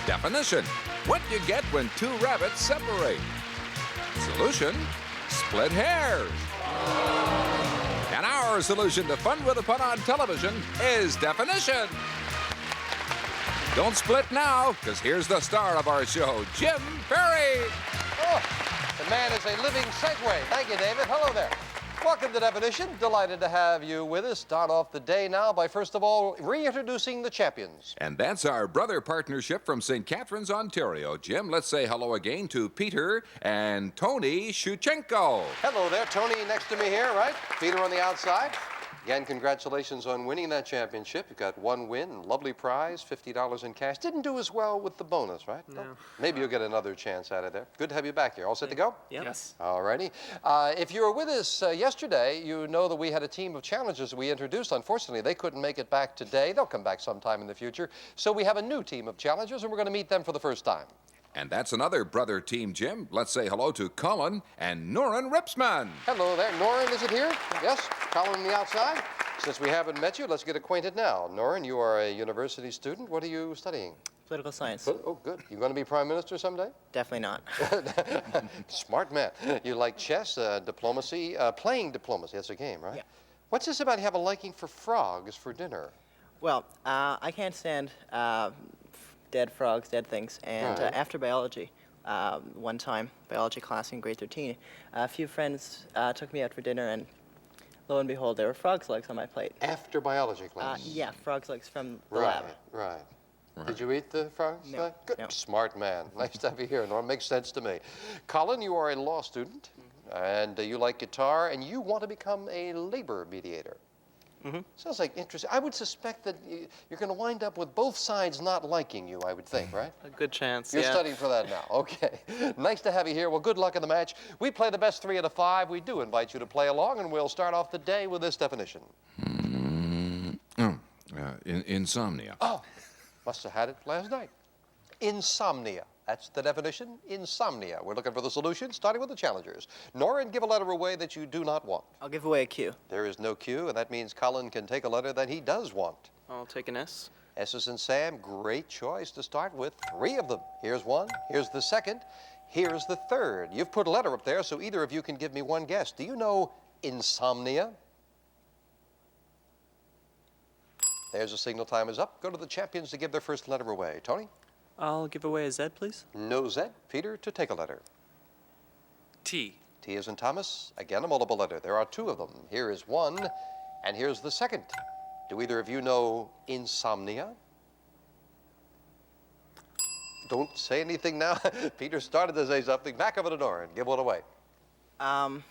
Definition: what you get when two rabbits separate. Solution: split hairs. And our solution to fun with a pun on television is definition. Don't split now, because here's the star of our show, Jim Perry. Oh, the man is a living segue. Thank you, David. Hello there. Welcome to Definition. Delighted to have you with us. Start off the day now by, first of all, reintroducing the champions. And that's our brother partnership from St. Catharines, Ontario. Jim, let's say hello again to Peter and Tony Shuchenko. Hello there. Tony next to me here, right? Peter on the outside. Again, congratulations on winning that championship. You got one win, lovely prize, $50 in cash. Didn't do as well with the bonus, right? No. Maybe you'll get another chance out of there. Good to have you back here. All set to go? Yep. Yes. All righty. If you were with us yesterday, you know that we had a team of challengers we introduced. Unfortunately, they couldn't make it back today. They'll come back sometime in the future. So we have a new team of challengers, and we're going to meet them for the first time. And that's another brother team, Jim. Let's say hello to Colin and Norrin Ripsman. Hello there. Norrin, is it here? Yes. Colin on the outside. Since we haven't met you, let's get acquainted now. Norrin, you are a university student. What are you studying? Political science. Oh, good. You going to be prime minister someday? Definitely not. Smart man. You like chess, diplomacy, playing diplomacy. That's a game, right? Yeah. What's this about you have a liking for frogs for dinner? Well, I can't stand dead frogs, dead things. And Right. after biology, one time, biology class in grade 13, a few friends took me out for dinner, and lo and behold, there were frog's legs on my plate. After biology class? Yeah, frog's legs from the Right, lab. right. Did you eat the frogs? No, Good. no. Smart man. Nice to have you here, Norm. Makes sense to me. Colin, you are a law student, and you like guitar, and you want to become a labor mediator. Sounds like interesting. I would suspect that you're going to wind up with both sides not liking you, I would think, right? A good chance, You're yeah. studying for that now. Okay. Nice to have you here. Well, good luck in the match. We play the best 3 out of 5. We do invite you to play along, and we'll start off the day with this definition. Insomnia. Oh, must have had it last night. Insomnia. That's the definition. Insomnia. We're looking for the solution, starting with the challengers. Norrin, give a letter away that you do not want. I'll give away a Q. There is no Q, and that means Colin can take a letter that he does want. I'll take an S. S's and Sam, great choice to start with. 3 of them. Here's one. Here's the second. Here's the third. You've put a letter up there, so either of you can give me one guess. Do you know insomnia? There's a signal. Time is up. Go to the champions to give their first letter away. Tony? I'll give away a Z, please. No Z. Peter, to take a letter. T. T as in Thomas. Again, a multiple letter. There are 2 of them. Here is one, and here's the second. Do either of you know insomnia? Don't say anything now. Peter started to say something. Back over to Norrin. Give one away. I'll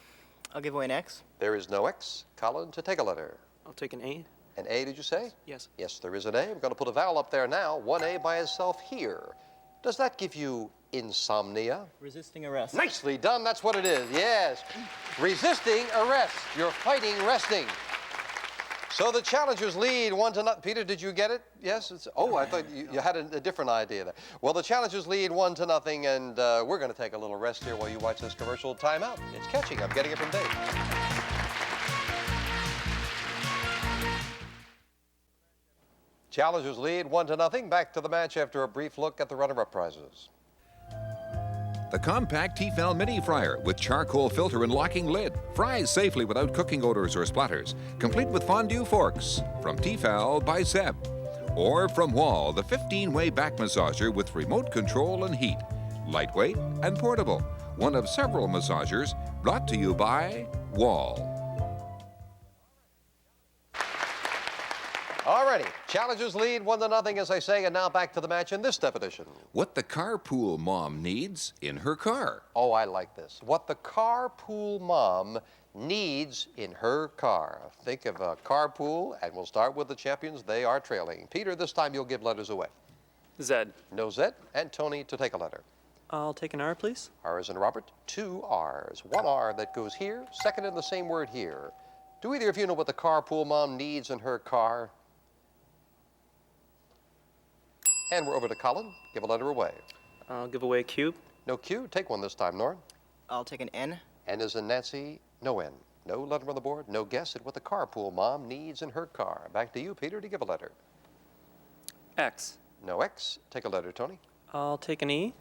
give away an X. There is no X. Colin, to take a letter. I'll take an A. An A, did you say? Yes. Yes, there is an A. I'm going to put a vowel up there now. One A by itself here. Does that give you insomnia? Resisting arrest. Nicely done. That's what it is. Yes. Resisting arrest. You're fighting resting. So the challengers lead 1-0. Peter, did you get it? Yes? I thought you had a different idea there. Well, the challengers lead 1-0, and we're going to take a little rest here while you watch this commercial timeout. It's catching. I'm getting it from Dave. Challengers lead 1-0. Back to the match after a brief look at the runner-up prizes. The compact Tefal Mini Fryer with charcoal filter and locking lid. Fries safely without cooking odors or splatters. Complete with fondue forks. From Tefal by Zeb. Or from Wall, the 15-way back massager with remote control and heat. Lightweight and portable. One of several massagers brought to you by Wall. Alrighty, challengers lead 1-0, as I say, and now back to the match in this definition. What the carpool mom needs in her car. Oh, I like this. What the carpool mom needs in her car. Think of a carpool, and we'll start with the champions. They are trailing. Peter, this time you'll give letters away. Z. No Z, and Tony to take a letter. I'll take an R, please. R as in Robert, 2 R's. 1 R that goes here, second in the same word here. Do either of you know what the carpool mom needs in her car? And we're over to Colin. Give a letter away. I'll give away a Q. No Q. Take one this time, Norm. I'll take an N. N as in Nancy. No N. No letter on the board. No guess at what the carpool mom needs in her car. Back to you, Peter, to give a letter. X. No X. Take a letter, Tony. I'll take an E.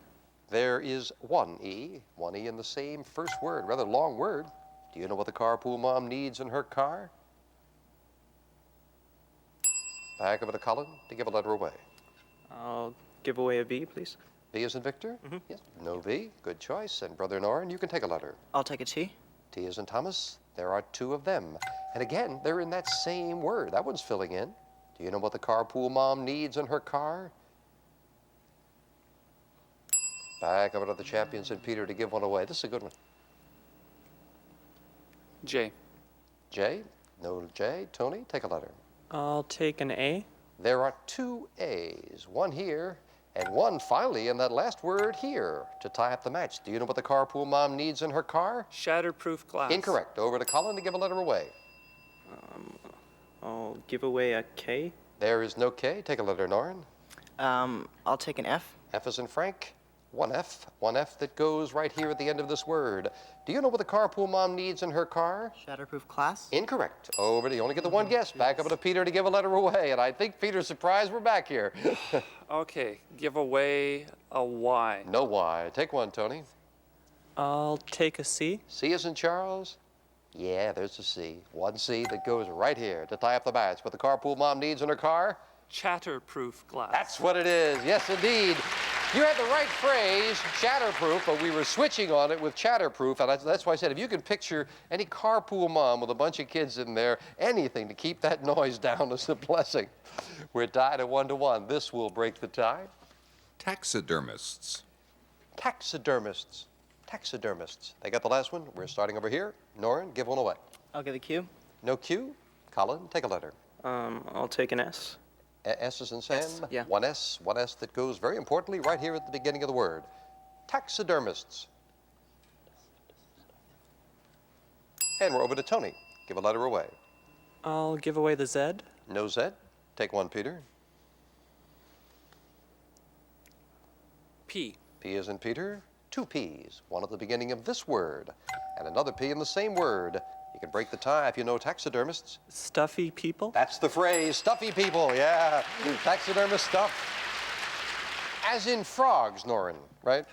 There is one E in the same first word, rather long word. Do you know what the carpool mom needs in her car? Back over to Colin to give a letter away. I'll give away a V, please. V as in Victor? Yes. No V. Good choice. And Brother Norin, you can take a letter. I'll take a T. T as in Thomas. There are two of them. And again, they're in that same word. That one's filling in. Do you know what the carpool mom needs in her car? Back over to the champions and Peter to give one away. This is a good one. J. J? No J. Tony, take a letter. I'll take an A. There are two A's, one here and one finally in that last word here to tie up the match. Do you know what the carpool mom needs in her car? Shatterproof glass. Incorrect. Over to Colin to give a letter away. I'll give away a K. There is no K. Take a letter, Norin. I'll take an F. F as in Frank. One F that goes right here at the end of this word. Do you know what the carpool mom needs in her car? Shatterproof class. Incorrect. Over to you only get the one guess. Back over to Peter to give a letter away. And I think Peter's surprised we're back here. Okay, give away a Y. No Y. Take one, Tony. I'll take a C. C as in Charles? Yeah, there's a C. One C that goes right here to tie up the match. What the carpool mom needs in her car? Chatterproof glass. That's what it is. Yes, indeed. You had the right phrase, shatterproof, but we were switching on it with chatterproof, and that's why I said if you can picture any carpool mom with a bunch of kids in there, anything to keep that noise down is a blessing. We're tied at 1-1. This will break the tie. Taxidermists. Taxidermists. Taxidermists. They got the last one. We're starting over here. Norin, give one away. I'll give a Q. No Q. Colin, take a letter. I'll take an S. S as in Sam? yeah. One S that goes very importantly right here at the beginning of the word. Taxidermists. And we're over to Tony. Give a letter away. I'll give away the Z. No Z. Take one, Peter. P. P as in Peter. Two P's. One at the beginning of this word and another P in the same word. You can break the tie if you know taxidermists. Stuffy people. That's the phrase, stuffy people, yeah. Taxidermist stuff. As in frogs, Norin, right?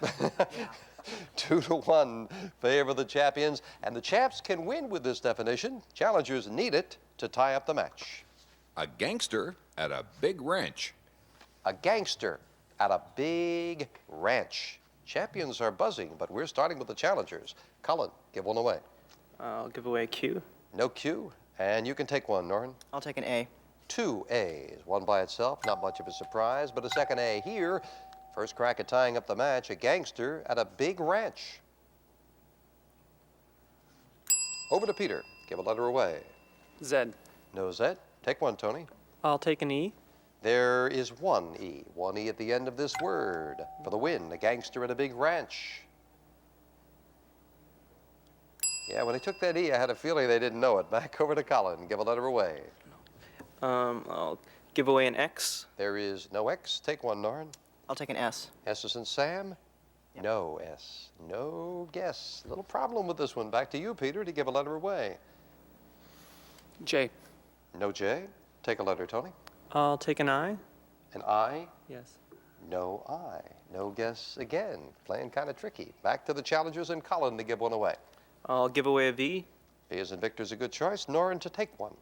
2-1, favor the champions. And the champs can win with this definition. Challengers need it to tie up the match. A gangster at a big ranch. A gangster at a big ranch. Champions are buzzing, but we're starting with the challengers. Colin, give one away. I'll give away a Q. No Q, and you can take one, Norin. I'll take an A. Two A's, one by itself, not much of a surprise, but a second A here. First crack at tying up the match, a gangster at a big ranch. Over to Peter, give a letter away. Z. No Z, take one, Tony. I'll take an E. There is one E at the end of this word. For the win, a gangster at a big ranch. Yeah, when I took that E, I had a feeling they didn't know it. Back over to Colin. Give a letter away. I'll give away an X. There is no X. Take one, Norin. I'll take an S. S as in Sam? Yep. No S. No guess. Little problem with this one. Back to you, Peter, to give a letter away. J. No J. Take a letter, Tony. I'll take an I. An I? Yes. No I. No guess again. Playing kind of tricky. Back to the challengers and Colin to give one away. I'll give away a V. V as in Victor's a good choice. Norin to take one.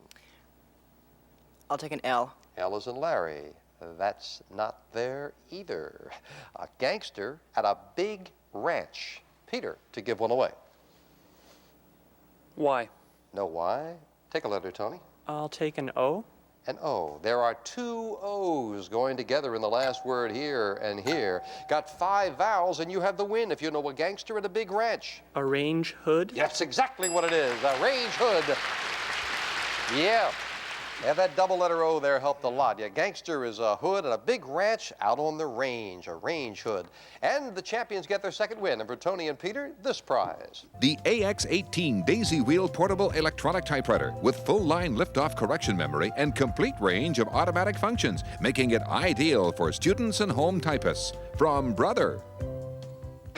I'll take an L. L as in Larry. That's not there either. A gangster at a big ranch. Peter to give one away. Y. No Y. Take a letter, Tony. I'll take an O. An O. There are two O's going together in the last word here and here. Got 5 vowels and you have the win if you know a gangster at a big ranch. A range hood. That's exactly what it is. A range hood. Yeah. Yeah, that double letter O there helped a lot. Yeah, gangster is a hood at a big ranch out on the range, a range hood. And the champions get their second win. And for Tony and Peter, this prize. The AX18 Daisy Wheel Portable Electronic Typewriter with full-line lift-off correction memory and complete range of automatic functions, making it ideal for students and home typists. From Brother.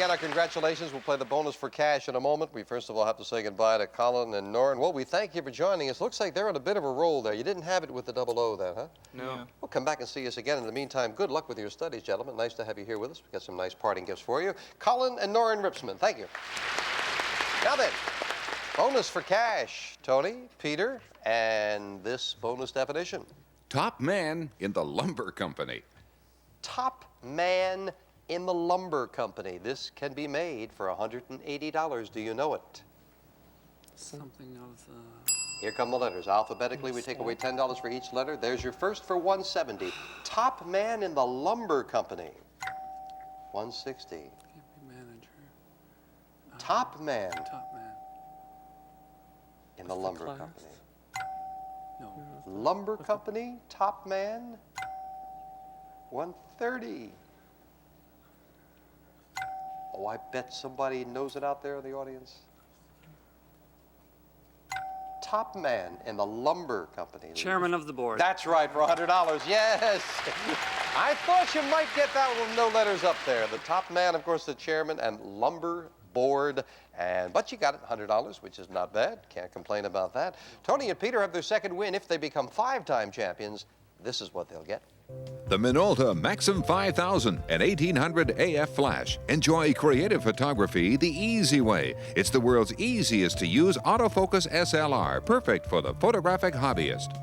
again, our congratulations. We'll play the bonus for cash in a moment. We first of all have to say goodbye to Colin and Norrin. Well, we thank you for joining us. Looks like they're on a bit of a roll there. You didn't have it with the double O then, huh? No. Well, come back and see us again. In the meantime, good luck with your studies, gentlemen. Nice to have you here with us. We've got some nice parting gifts for you. Colin and Norrin Ripsman, thank you. Now then, bonus for cash. Tony, Peter, and this bonus definition. Top man in the lumber company. Top man in the lumber company. This can be made for $180. Do you know it? Something of the. Here come the letters. Alphabetically, we take away $10 for each letter. There's your first for $170. Top man in the lumber company. $160. Can't be manager. Top man Top man. in the What's the lumber class? company. No. Lumber company, top man, $130. Oh, I bet somebody knows it out there in the audience. Top man in the lumber company. Chairman of the board. That's right, for $100. Yes. I thought you might get that one with no letters up there. The top man, of course, the chairman, and lumber board. But you got it, $100, which is not bad. Can't complain about that. Tony and Peter have their second win. If they become 5-time champions, this is what they'll get. The Minolta Maxim 5000 and 1800 AF flash. Enjoy creative photography the easy way. It's the world's easiest to use autofocus SLR, perfect for the photographic hobbyist.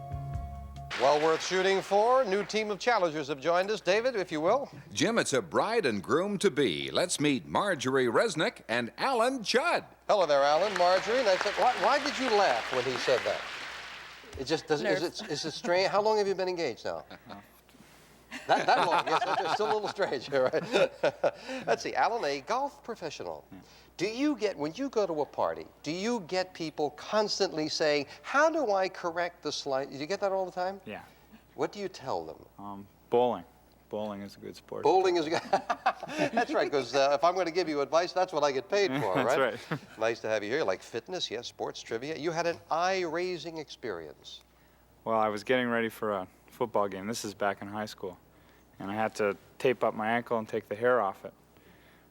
Well worth shooting for. New team of challengers have joined us. David, if you will. Jim, it's a bride and groom to be. Let's meet Marjorie Resnick and Alan Judd. Hello there, Alan, Marjorie. Nice to, why did you laugh when he said that? It just doesn't. Is it strange? How long have you been engaged now? That long, yes. It's still a little strange here, right? Let's see, Alan, a golf professional. Do you get, when you go to a party, do you get people constantly saying, how do I correct the slight? Do you get that all the time? Yeah. What do you tell them? Bowling. Bowling is a good sport. Bowling is good. That's right, because if I'm going to give you advice, that's what I get paid for, right? That's right. Nice to have you here. Like fitness, yes, sports, trivia. You had an eye-raising experience. Well, I was getting ready for a football game. This is back in high school. And I had to tape up my ankle and take the hair off it.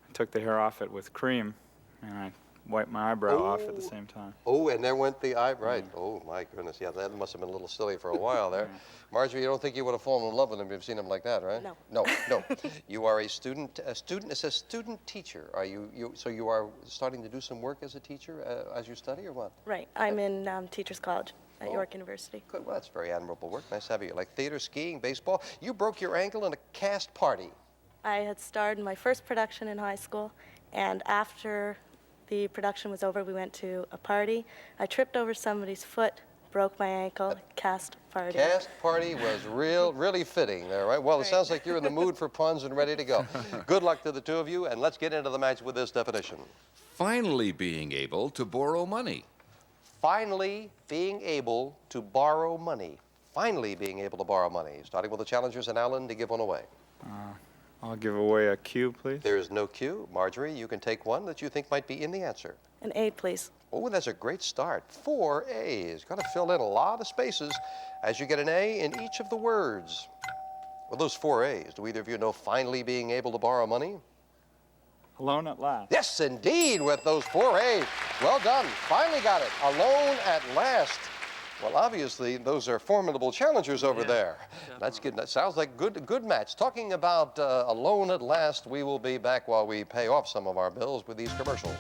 I took the hair off it with cream, and I wiped my eyebrow off at the same time. Oh, and there went the eye, right. Oh, my goodness. Yeah, that must have been a little silly for a while there. Marjorie, you don't think you would have fallen in love with him if you've seen him like that, right? No. No. You are a student, it says student teacher. Are so you are starting to do some work as a teacher as you study, or what? Right. I'm in Teachers College at York University. Good. Well, that's very admirable work. Nice to have you. Like theater, skiing, baseball. You broke your ankle in a cast party. I had starred in my first production in high school, and after the production was over, we went to a party. I tripped over somebody's foot, broke my ankle, cast party. Cast party was really fitting there, right? Well, it sounds like you're in the mood for puns and ready to go. Good luck to the two of you, and let's get into the match with this definition. Finally being able to borrow money. Finally being able to borrow money. Finally being able to borrow money. Starting with the challengers and Alan to give one away. I'll give away a cue, please. There is no cue. Marjorie, you can take one that you think might be in the answer. An A, please. Oh, that's a great start. 4 A's. Got to fill in a lot of spaces as you get an A in each of the words. Well, those 4 A's, do either of you know finally being able to borrow money? Alone at last. Yes, indeed, with those 4 A's. Well done. Finally got it. Alone at last. Well, obviously, those are formidable challengers over there. That's good. That sounds like good match. Talking about alone at last, we will be back while we pay off some of our bills with these commercials.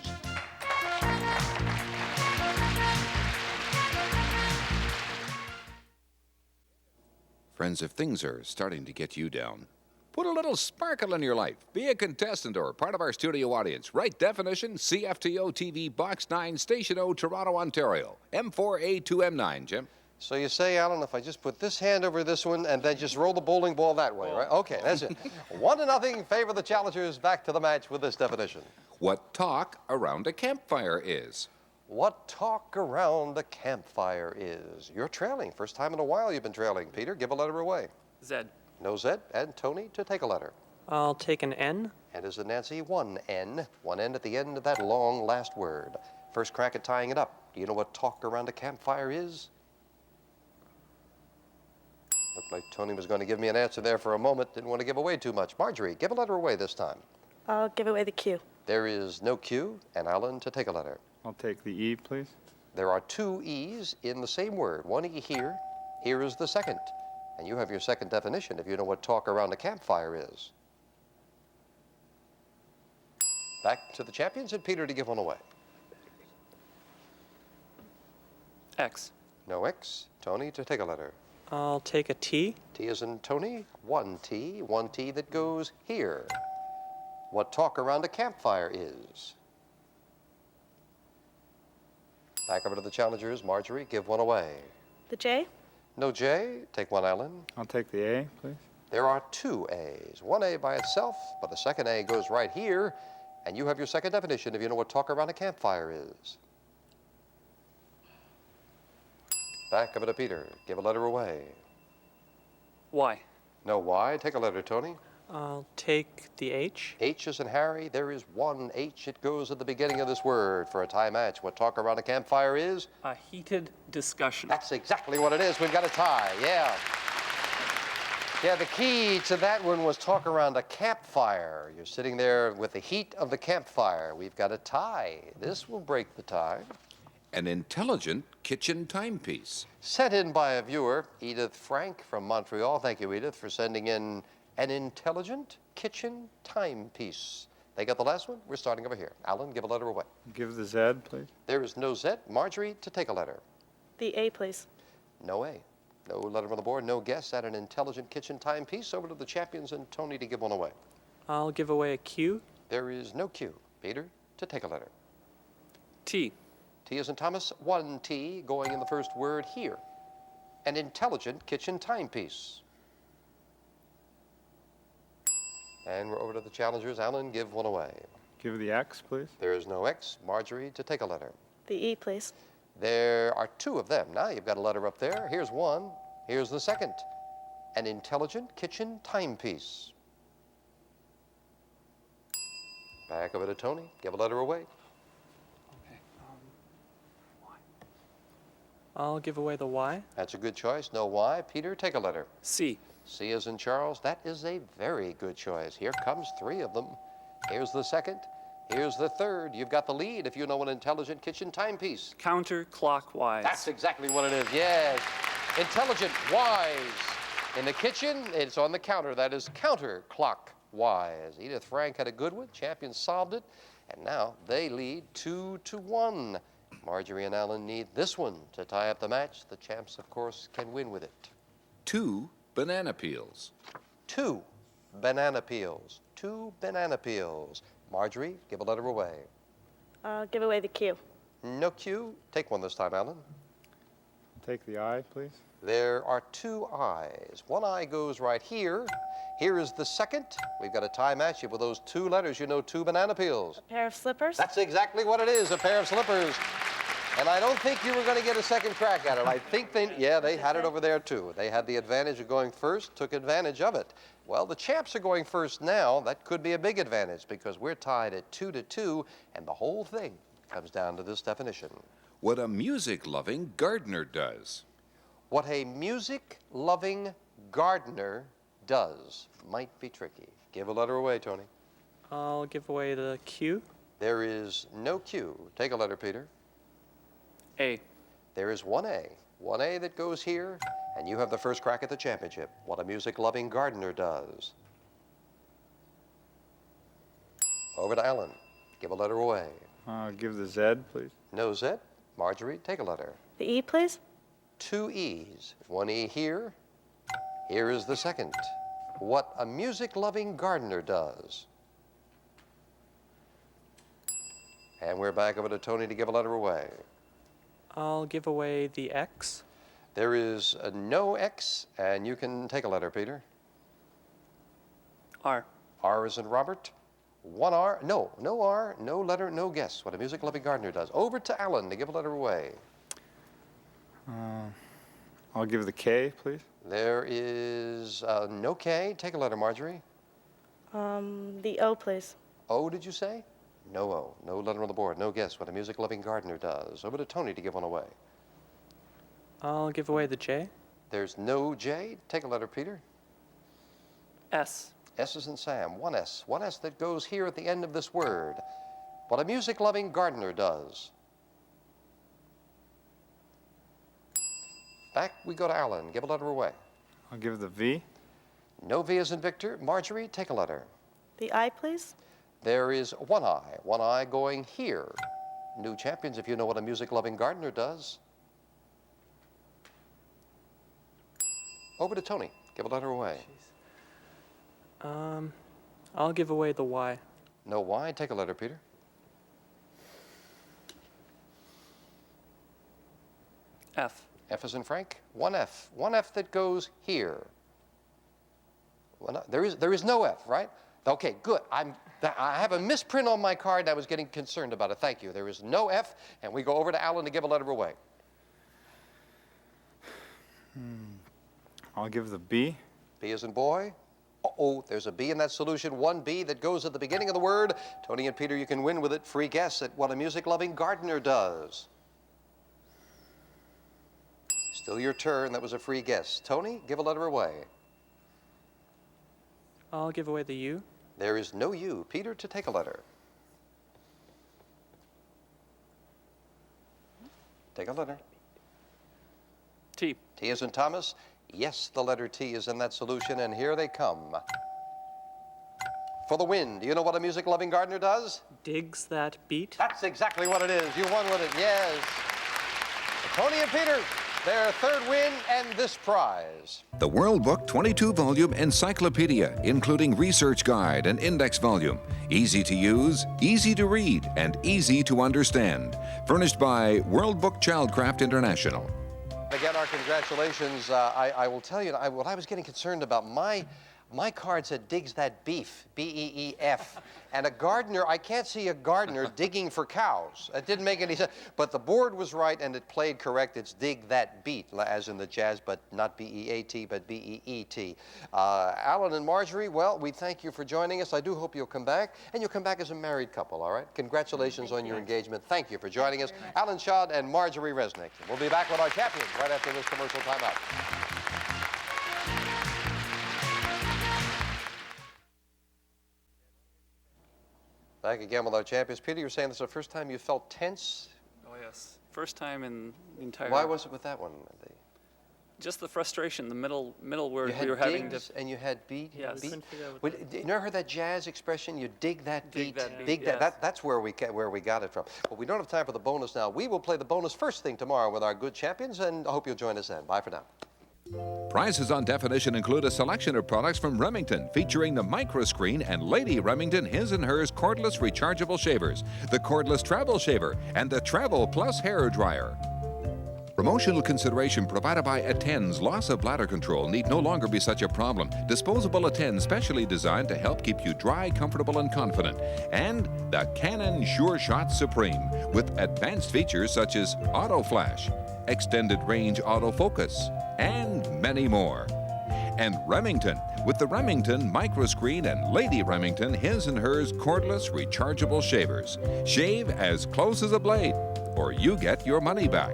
Friends, if things are starting to get you down, put a little sparkle in your life. Be a contestant or part of our studio audience. Right definition, CFTO TV Box 9, Station O, Toronto, Ontario. M4A2M9, Jim. So you say, Alan, if I just put this hand over this one and then just roll the bowling ball that way, right? Okay, that's it. 1-0, favor the challengers. Back to the match with this definition. What talk around a campfire is. What talk around a campfire is. You're trailing. First time in a while you've been trailing. Peter, give a letter away. Z. No Z. And Tony to take a letter. I'll take an N. And as in Nancy, 1 N. 1 N at the end of that long last word. First crack at tying it up. Do you know what talk around a campfire is? Looked like Tony was going to give me an answer there for a moment. Didn't want to give away too much. Marjorie, give a letter away this time. I'll give away the Q. There is no Q, and Alan to take a letter. I'll take the E, please. There are two E's in the same word. One E here. Here is the second. And you have your second definition if you know what talk around a campfire is. Back to the champions and Peter to give one away. X. No X. Tony to take a letter. I'll take a T. T as in Tony. One T that goes here. What talk around a campfire is. Back over to the challengers. Marjorie, give one away. The J? No J. Take one, Alan. I'll take the A, please. There are two A's. One A by itself, but the second A goes right here, and you have your second definition if you know what talk around a campfire is. Back over to Peter. Give a letter away. Y. No Y. Take a letter, Tony. I'll take the H. H is in Harry. There is one H. It goes at the beginning of this word for a tie match. What talk around a campfire is? A heated discussion. That's exactly what it is. We've got a tie. Yeah. Yeah, the key to that one was talk around a campfire. You're sitting there with the heat of the campfire. We've got a tie. This will break the tie. An intelligent kitchen timepiece. Sent in by a viewer, Edith Frank from Montreal. Thank you, Edith, for sending in an intelligent kitchen timepiece. They got the last one? We're starting over here. Alan, give a letter away. Give the Z, please. There is no Z. Marjorie, to take a letter. The A, please. No A. No letter on the board, no guess at an intelligent kitchen timepiece. Over to the champions and Tony to give one away. I'll give away a Q. There is no Q. Peter, to take a letter. T. T as in Thomas, one T going in the first word here. An intelligent kitchen timepiece. And we're over to the challengers. Alan, give one away. Give the X, please. There is no X. Marjorie, to take a letter. The E, please. There are two of them. Now you've got a letter up there. Here's one. Here's the second. An intelligent kitchen timepiece. Back over to Tony. Give a letter away. Okay. Y. I'll give away the Y. That's a good choice. No Y. Peter, take a letter. C. C as in Charles. That is a very good choice. Here comes three of them. Here's the second. Here's the third. You've got the lead if you know an intelligent kitchen timepiece. Counterclockwise. That's exactly what it is, yes. Intelligent, wise. In the kitchen, it's on the counter. That is counterclockwise. Edith Frank had a good one. Champions solved it. And now they lead 2-1. Marjorie and Alan need this one to tie up the match. The champs, of course, can win with it. 2 banana peels. 2 banana peels. 2 banana peels. Marjorie, give a letter away. I'll give away the Q. No Q. Take one this time, Alan. Take the I, please. There are two I's. One I goes right here. Here is the second. We've got a tie match. With those two letters, you know 2 banana peels. A pair of slippers? That's exactly what it is, a pair of slippers. And I don't think you were going to get a second crack at it. I think they had it over there too. They had the advantage of going first, took advantage of it. Well, the champs are going first now. That could be a big advantage because we're tied at 2-2, and the whole thing comes down to this definition. What a music-loving gardener does. What a music-loving gardener does might be tricky. Give a letter away, Tony. I'll give away the Q. There is no Q. Take a letter, Peter. A. There is one A. One A that goes here, and you have the first crack at the championship. What a music-loving gardener does. Over to Alan. Give a letter away. Give the Z, please. No Z. Marjorie, take a letter. The E, please. 2 E's. One E here. Here is the second. What a music-loving gardener does. And we're back over to Tony to give a letter away. I'll give away the X. There is no X, and you can take a letter, Peter. R. R is in Robert. One R. No R, no letter, no guess. What a music-loving gardener does. Over to Alan to give a letter away. I'll give the K, please. There is no K. Take a letter, Marjorie. The O, please. O, did you say? No O. No letter on the board. No guess. What a music-loving gardener does. Over to Tony to give one away. I'll give away the J. There's no J. Take a letter, Peter. S. S is in Sam, one S that goes here at the end of this word. What a music-loving gardener does. Back we go to Alan. Give a letter away. I'll give the V. No V as in Victor. Marjorie, take a letter. The I, please. There is one eye going here. New champions, if you know what a music-loving gardener does. Over to Tony. Give a letter away. I'll give away the Y. No Y. Take a letter, Peter. F. F as in Frank. One F that goes here. Well, no, there is no F, right? Okay, good. I have a misprint on my card. I was getting concerned about it. Thank you. There is no F, and we go over to Alan to give a letter away. I'll give the B. B as in boy. Uh-oh, there's a B in that solution. One B that goes at the beginning of the word. Tony and Peter, you can win with it. Free guess at what a music-loving gardener does. Still your turn. That was a free guess. Tony, give a letter away. I'll give away the U. There is no U. Peter, to take a letter. Take a letter. T. T as in Thomas. Yes, the letter T is in that solution, and here they come. For the win, do you know what a music-loving gardener does? Digs that beat. That's exactly what it is. You won with it, yes. Tony and Peter, their third win and this prize. The World Book 22-volume encyclopedia, including research guide and index volume. Easy to use, easy to read, and easy to understand. Furnished by World Book Childcraft International. Again, our congratulations. I will tell you, what I was getting concerned about, my card said digs that beef, B-E-E-F. And a gardener, I can't see a gardener digging for cows. It didn't make any sense. But the board was right and it played correct. It's dig that beat, as in the jazz, but not B-E-A-T, but B-E-E-T. Alan and Marjorie, well, we thank you for joining us. I do hope you'll come back. And you'll come back as a married couple, all right? Congratulations on your engagement. Thank you for joining us. Alan Schad and Marjorie Resnick. We'll be back with our champions right after this commercial timeout. Back again with our champions. Peter, you were saying this is the first time you felt tense. Oh, yes. First time in the entire... Why was it with that one? Just the frustration, the middle word You had we were having to... digs and you had beat. Yes. Beat. You never heard that jazz expression? You dig that beat. Dig that beat, Dig yes. That's where we got it from. But we don't have time for the bonus now. We will play the bonus first thing tomorrow with our good champions, and I hope you'll join us then. Bye for now. Prizes on definition include a selection of products from Remington, featuring the Microscreen and Lady Remington His and Hers cordless rechargeable shavers, the cordless travel shaver, and the Travel Plus hair dryer. Promotional consideration provided by Attend's loss of bladder control need no longer be such a problem. Disposable Attend specially designed to help keep you dry, comfortable, and confident. And the Canon Sure Shot Supreme with advanced features such as auto flash, extended range autofocus, and many more. And Remington with the Remington Microscreen and Lady Remington His and Hers cordless rechargeable shavers. Shave as close as a blade, or you get your money back.